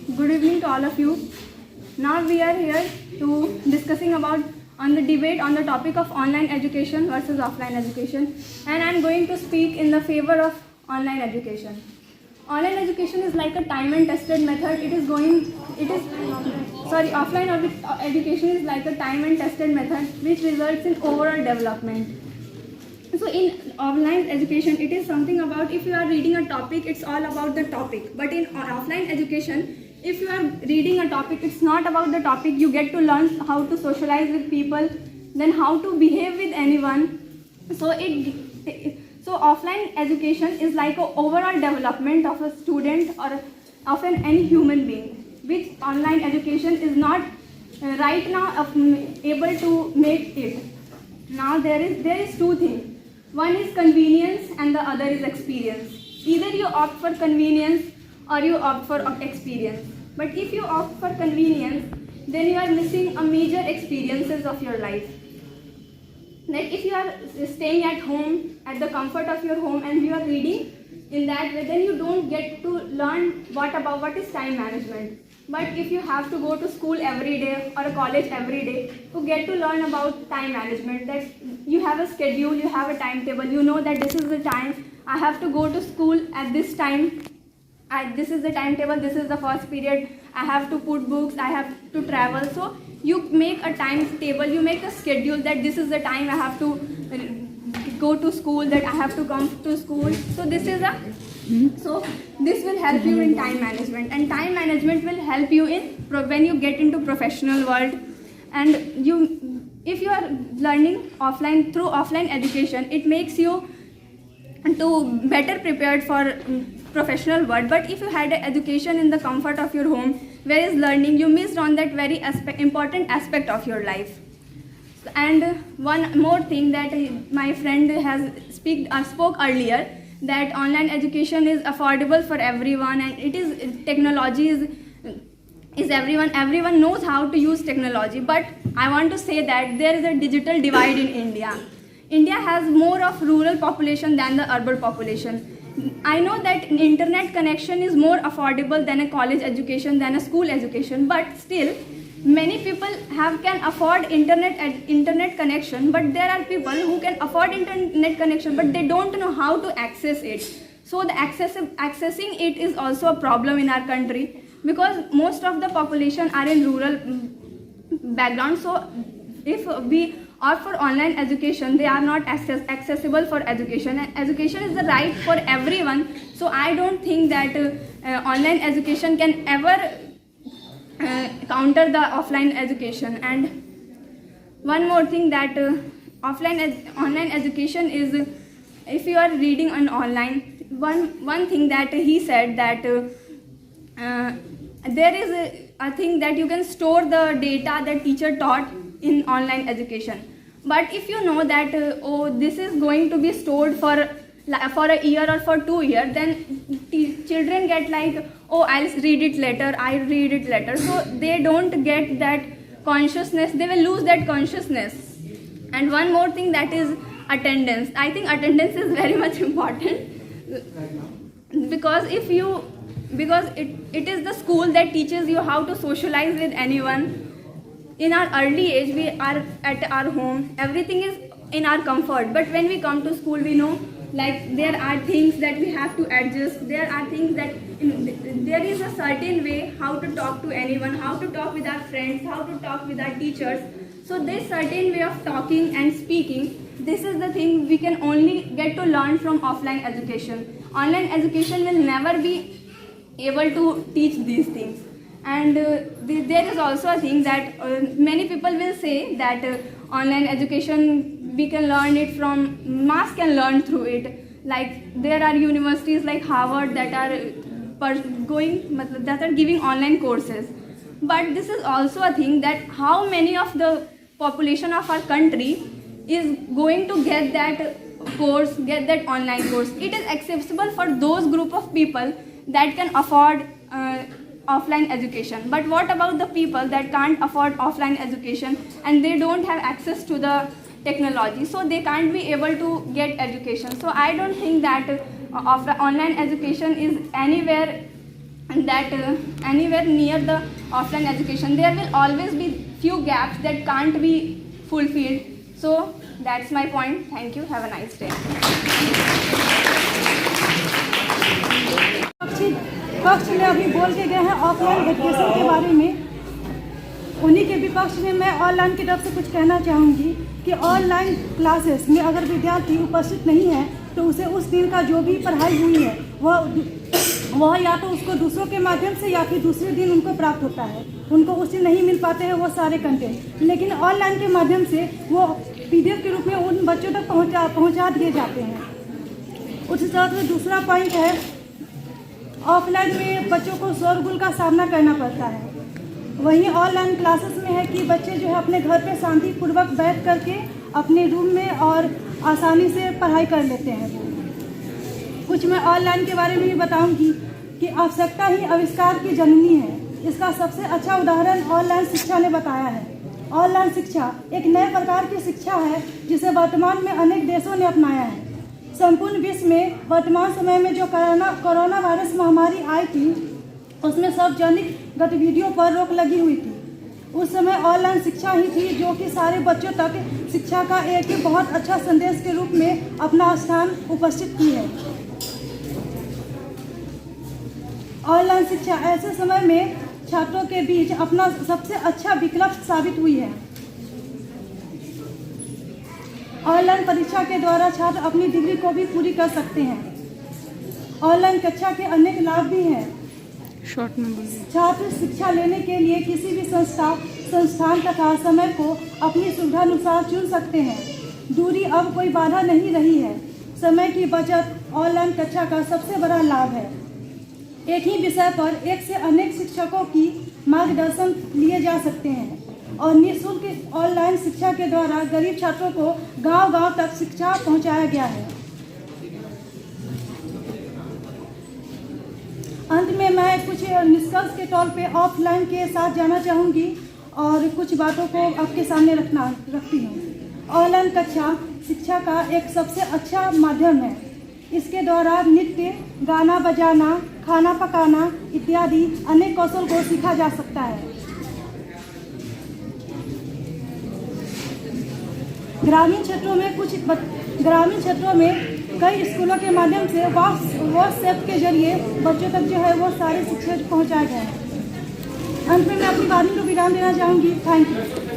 Good evening to all of you. Now we are here to discussing about on the debate on the topic of online education versus offline education, and I am going to speak in the favor of online education. Online education is like a time and tested method. Offline education is like a time and tested method which results in overall development. So in online education, it is something about if you are reading a topic, it's all about the topic. But in offline education, if you are reading a topic, it's not about the topic. You get to learn how to socialize with people, then how to behave with anyone. So offline education is like an overall development of a student or of any human being, which online education is not right now able to make it. Now there is two things. One is convenience and the other is experience. Either you opt for convenience or you opt for experience. But if you opt for convenience, then you are missing a major experiences of your life. Like if you are staying at home, at the comfort of your home, and you are reading in that way, then you don't get to learn what is time management. But if you have to go to school every day or a college every day, you get to learn about time management, that you have a schedule, you have a timetable, you know that this is the time I have to go to school at this time, this is the timetable, this is the first period, I have to put books, I have to travel. So you make a timetable, you make a schedule that this is the time I have to go to school, that I have to come to school. So this will help you in time management, and time management will help you in when you get into professional world. And if you are learning offline through offline education, it makes you to better prepared for professional world. But if you had an education in the comfort of your home, where is learning, you missed on that very important aspect of your life. And one more thing that my friend has spoke earlier, that online education is affordable for everyone, and technology is everyone knows how to use technology. But I want to say that there is a digital divide in India. India has more of rural population than the urban population. I know that internet connection is more affordable than a college education, than a school education, but still many people can afford internet connection, but there are people who can afford internet connection but they don't know how to access it. So the accessing it is also a problem in our country, because most of the population are in rural background. So if we opt for online education, they are not accessible for education, and education is the right for everyone. So I don't think that online education can ever counter the offline education. And one more thing, that online education is, if you are reading on online, one thing that he said, that there is a thing that you can store the data that teacher taught in online education. But if you know that this is going to be stored for a year or for 2 years, then children get like, I'll read it later. So they don't get that consciousness, they will lose that consciousness. And one more thing, that is attendance. I think attendance is very much important, because it is the school that teaches you how to socialize with anyone. In our early age, we are at our home, everything is in our comfort, but when we come to school, we know like there are things that we have to adjust, there are things that there is a certain way how to talk to anyone, how to talk with our friends, how to talk with our teachers. So this certain way of talking and speaking, this is the thing we can only get to learn from offline education. Online education will never be able to teach these things. And there is also a thing that many people will say that online education, we can learn it from, mass can learn through it. Like there are universities like Harvard that are giving online courses. But this is also a thing, that how many of the population of our country is going to get that course, get that online course. It is accessible for those group of people that can afford offline education. But what about the people that can't afford offline education and they don't have access to the technology, so they can't be able to get education? So I don't think that online education is anywhere that anywhere near the offline education there will always be few gaps that can't be fulfilled. So that's my point. Thank you. Have a nice day. पक्ष में अभी बोल के गए हैं offline education के बारे में। उन्हीं के विपक्ष में मैं ऑनलाइन की तरफ से कुछ कहना चाहूँगी कि ऑनलाइन क्लासेस में अगर विद्यार्थी उपस्थित नहीं है तो उसे उस दिन का जो भी पढ़ाई हुई है वह या तो उसको दूसरों के माध्यम से या फिर दूसरे दिन उनको प्राप्त होता है। उनको उस दिन नहीं मिल पाते हैं वो सारे कंटेंट, लेकिन ऑनलाइन के माध्यम से वो PDF के रूप में उन बच्चों तक पहुँचा दिए जाते हैं। उस हिसाब से दूसरा पॉइंट है, ऑफलाइन में बच्चों को शोरगुल का सामना करना पड़ता है। वहीं ऑनलाइन क्लासेस में है कि बच्चे जो है अपने घर पे शांतिपूर्वक बैठ करके अपने रूम में और आसानी से पढ़ाई कर लेते हैं। कुछ मैं ऑनलाइन के बारे में भी बताऊंगी कि आवश्यकता ही आविष्कार की जननी है। इसका सबसे अच्छा उदाहरण ऑनलाइन शिक्षा ने बताया है। ऑनलाइन शिक्षा एक नए प्रकार की शिक्षा है जिसे वर्तमान में अनेक देशों ने अपनाया है। संपूर्ण विश्व में वर्तमान समय में जो कोरोना वायरस महामारी आई थी उसमें सार्वजनिक गतिविधियों पर रोक लगी हुई थी। उस समय ऑनलाइन शिक्षा ही थी जो कि सारे बच्चों तक शिक्षा का एक बहुत अच्छा संदेश के रूप में अपना स्थान उपस्थित की है। ऑनलाइन शिक्षा ऐसे समय में छात्रों के बीच अपना सबसे अच्छा विकल्प साबित हुई है। ऑनलाइन परीक्षा के द्वारा छात्र अपनी डिग्री को भी पूरी कर सकते हैं। ऑनलाइन कक्षा के अनेक लाभ भी हैं। छात्र शिक्षा लेने के लिए किसी भी संस्थान तथा समय को अपनी सुविधानुसार चुन सकते हैं। दूरी अब कोई बाधा नहीं रही है। समय की बचत ऑनलाइन कक्षा का सबसे बड़ा लाभ है। एक ही विषय पर एक से अनेक शिक्षकों की मार्गदर्शन लिए जा सकते हैं और निःशुल्क ऑनलाइन शिक्षा के द्वारा गरीब छात्रों को गांव-गांव तक शिक्षा पहुंचाया गया है। अंत में मैं कुछ निष्कर्ष के तौर पे ऑफलाइन के साथ जाना चाहूँगी और कुछ बातों को आपके सामने रखती हूँ। ऑनलाइन कक्षा शिक्षा का एक सबसे अच्छा माध्यम है। इसके द्वारा नृत्य, गाना बजाना, खाना पकाना इत्यादि अनेक कौशल को सीखा जा सकता है। ग्रामीण क्षेत्रों में कई स्कूलों के माध्यम से व्हाट्सएप के जरिए बच्चों तक जो है वो सारी शिक्षा पहुंचाए गए हैं। अंत में मैं अपनी वाणी को विराम देना चाहूँगी। Thank you.